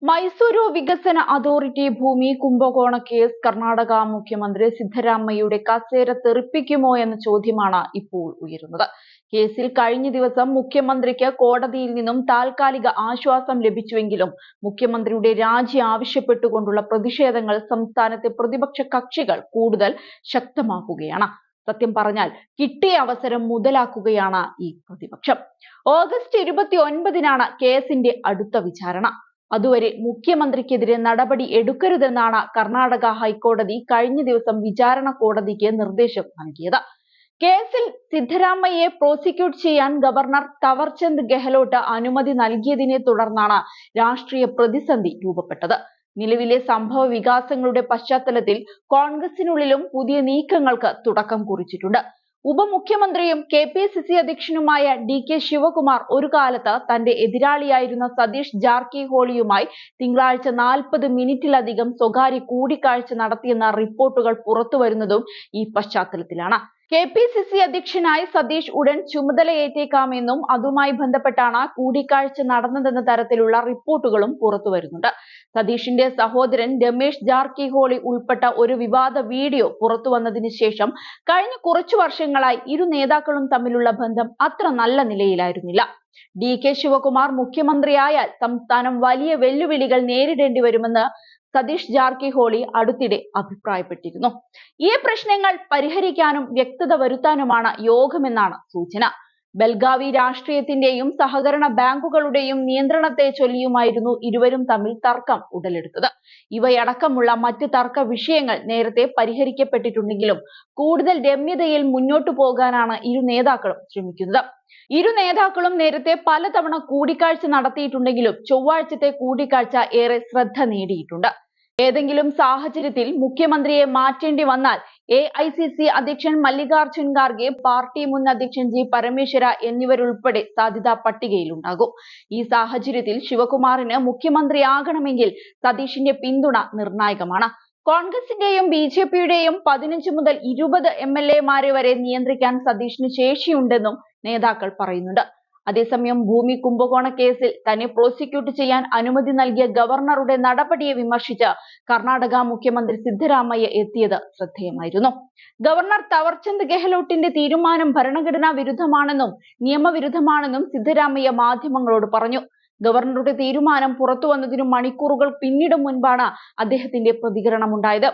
മൈസൂരു വികസന അതോറിറ്റി ഭൂമി കുംഭകോണ കേസ് കർണാടക മുഖ്യമന്ത്രി സിദ്ധരാമയ്യയുടെ കസേര തെറിപ്പിക്കുമോ എന്ന ചോദ്യമാണ് ഇപ്പോൾ ഉയരുന്നത്. കേസിൽ കഴിഞ്ഞ ദിവസം മുഖ്യമന്ത്രിക്ക് കോടതിയിൽ നിന്നും താൽക്കാലിക ആശ്വാസം ലഭിച്ചുവെങ്കിലും മുഖ്യമന്ത്രിയുടെ രാജി ആവശ്യപ്പെട്ടുകൊണ്ടുള്ള പ്രതിഷേധങ്ങൾ സംസ്ഥാനത്തെ പ്രതിപക്ഷ കക്ഷികൾ കൂടുതൽ ശക്തമാക്കുകയാണ്. സത്യം പറഞ്ഞാൽ കിട്ടിയ അവസരം മുതലാക്കുകയാണ് ഈ പ്രതിപക്ഷം. ഓഗസ്റ്റ് 29-നാണ് കേസിന്റെ അടുത്ത വിചാരണ. അതുവരെ മുഖ്യമന്ത്രിക്കെതിരെ നടപടി എടുക്കരുതെന്നാണ് കർണാടക ഹൈക്കോടതി കഴിഞ്ഞ ദിവസം വിചാരണ കോടതിക്ക് നിർദ്ദേശം നൽകിയത്. കേസിൽ സിദ്ധരാമയ്യയെ പ്രോസിക്യൂട്ട് ചെയ്യാൻ ഗവർണർ തവർചന്ദ് ഗെഹ്ലോട്ട് അനുമതി നൽകിയതിനെ തുടർന്നാണ് രാഷ്ട്രീയ പ്രതിസന്ധി രൂപപ്പെട്ടത്. നിലവിലെ സംഭവ വികാസങ്ങളുടെ പശ്ചാത്തലത്തിൽ കോൺഗ്രസിനുള്ളിലും പുതിയ നീക്കങ്ങൾക്ക് തുടക്കം കുറിച്ചിട്ടുണ്ട്. ഉപമുഖ്യമന്ത്രിയും KPCC അധ്യക്ഷനുമായ DK ശിവകുമാർ ഒരു കാലത്ത് തന്റെ എതിരാളിയായിരുന്ന സതീഷ് ജാർക്കിഹോളിയുമായി തിങ്കളാഴ്ച 40 മിനിറ്റിലധികം സ്വകാര്യ കൂടിക്കാഴ്ച നടത്തിയെന്ന റിപ്പോർട്ടുകൾ പുറത്തുവരുന്നതും ഈ പശ്ചാത്തലത്തിലാണ്. KPCC അധ്യക്ഷനായി സതീഷ് ഉടൻ ചുമതലയേറ്റേക്കാമെന്നും അതുമായി ബന്ധപ്പെട്ടാണ് കൂടിക്കാഴ്ച നടന്നതെന്ന തരത്തിലുള്ള റിപ്പോർട്ടുകളും പുറത്തുവരുന്നുണ്ട്. സതീഷിന്റെ സഹോദരൻ രമേശ് ജാർക്കിഹോളി ഉൾപ്പെട്ട ഒരു വിവാദ വീഡിയോ പുറത്തുവന്നതിന് ശേഷം കഴിഞ്ഞ കുറച്ചു വർഷങ്ങളായി ഇരു നേതാക്കളും തമ്മിലുള്ള ബന്ധം അത്ര നല്ല നിലയിലായിരുന്നില്ല. DK ശിവകുമാർ മുഖ്യമന്ത്രിയായാൽ സംസ്ഥാനം വലിയ വെല്ലുവിളികൾ നേരിടേണ്ടി വരുമെന്ന് സതീഷ് ജാർക്കിഹോളി അടുത്തിടെ അഭിപ്രായപ്പെട്ടിരുന്നു. ഈ പ്രശ്നങ്ങൾ പരിഹരിക്കാനും വ്യക്തത വരുത്താനുമാണ് യോഗമെന്നാണ് സൂചന. ബെൽഗാവി രാഷ്ട്രീയത്തിന്റെയും സഹകരണ ബാങ്കുകളുടെയും നിയന്ത്രണത്തെ ചൊല്ലിയുമായിരുന്നു ഇരുവരും തമ്മിൽ തർക്കം ഉടലെടുത്തത്. ഇവയടക്കമുള്ള മറ്റ് തർക്ക വിഷയങ്ങൾ നേരത്തെ പരിഹരിക്കപ്പെട്ടിട്ടുണ്ടെങ്കിലും കൂടുതൽ രമ്യതയിൽ മുന്നോട്ടു പോകാനാണ് ഇരു നേതാക്കളും ശ്രമിക്കുന്നത്. ഇരു നേതാക്കളും നേരത്തെ പലതവണ കൂടിക്കാഴ്ച നടത്തിയിട്ടുണ്ടെങ്കിലും ചൊവ്വാഴ്ചത്തെ കൂടിക്കാഴ്ച ഏറെ ശ്രദ്ധ നേടിയിട്ടുണ്ട്. ഏതെങ്കിലും സാഹചര്യത്തിൽ മുഖ്യമന്ത്രിയെ മാറ്റേണ്ടി വന്നാൽ AICC അധ്യക്ഷൻ മല്ലികാർജുൻ ഖാർഗെ, പാർട്ടി മുൻ അധ്യക്ഷൻ G പരമേശ്വര എന്നിവരുൾപ്പെടെ സാധ്യതാ പട്ടികയിലുണ്ടാകും. ഈ സാഹചര്യത്തിൽ ശിവകുമാറിന് മുഖ്യമന്ത്രിയാകണമെങ്കിൽ സതീഷിന്റെ പിന്തുണ നിർണായകമാണ്. കോൺഗ്രസിന്റെയും BJPയുടെയും 15 മുതൽ 20 MLA-മാരെ വരെ നിയന്ത്രിക്കാൻ സതീഷിന് ശേഷിയുണ്ടെന്നും നേതാക്കൾ പറയുന്നുണ്ട്. അതേസമയം ഭൂമി കുംഭകോണ കേസിൽ തന്നെ പ്രോസിക്യൂട്ട് ചെയ്യാൻ അനുമതി നൽകിയ ഗവർണറുടെ നടപടിയെ വിമർശിച്ച് കർണാടക മുഖ്യമന്ത്രി സിദ്ധരാമയ്യ എത്തിയത് ശ്രദ്ധേയമായിരുന്നു. ഗവർണർ തവർചന്ദ് ഗെഹ്ലോട്ടിന്റെ തീരുമാനം ഭരണഘടനാ വിരുദ്ധമാണെന്നും നിയമവിരുദ്ധമാണെന്നും സിദ്ധരാമയ്യ മാധ്യമങ്ങളോട് പറഞ്ഞു. ഗവർണറുടെ തീരുമാനം പുറത്തുവന്നതിനു മണിക്കൂറുകൾ പിന്നിടും മുൻപാണ് അദ്ദേഹത്തിന്റെ പ്രതികരണമുണ്ടായത്.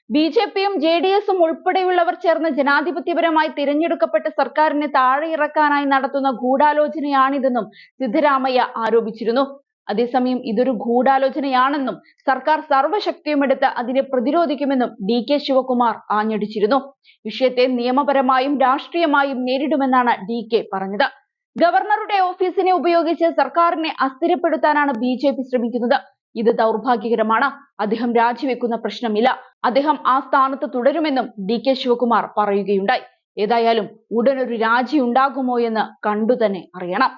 BJPയും JDSഉം ഉൾപ്പെടെയുള്ളവർ ചേർന്ന് ജനാധിപത്യപരമായി തിരഞ്ഞെടുക്കപ്പെട്ട സർക്കാരിനെ താഴെയിറക്കാനായി നടത്തുന്ന ഗൂഢാലോചനയാണിതെന്നും സിദ്ധരാമയ്യ ആരോപിച്ചിരുന്നു. അതേസമയം ഇതൊരു ഗൂഢാലോചനയാണെന്നും സർക്കാർ സർവ്വശക്തിയുമെടുത്ത് അതിനെ പ്രതിരോധിക്കുമെന്നും DK ശിവകുമാർ ആഞ്ഞടിച്ചിരുന്നു. വിഷയത്തെ നിയമപരമായും രാഷ്ട്രീയമായും നേരിടുമെന്നാണ് DK പറഞ്ഞത്. ഗവർണറുടെ ഓഫീസിനെ ഉപയോഗിച്ച് സർക്കാരിനെ അസ്ഥിരപ്പെടുത്താനാണ് BJP ശ്രമിക്കുന്നത്. ഇത് ദൗർഭാഗ്യകരമാണ്. അദ്ദേഹം രാജിവെക്കുന്ന പ്രശ്നമില്ല. അദ്ദേഹം ആ സ്ഥാനത്ത് തുടരുമെന്നും DK ശിവകുമാർ പറയുകയുണ്ടായി. ഏതായാലും ഉടനൊരു രാജി ഉണ്ടാകുമോ എന്ന് കണ്ടുതന്നെ അറിയണം.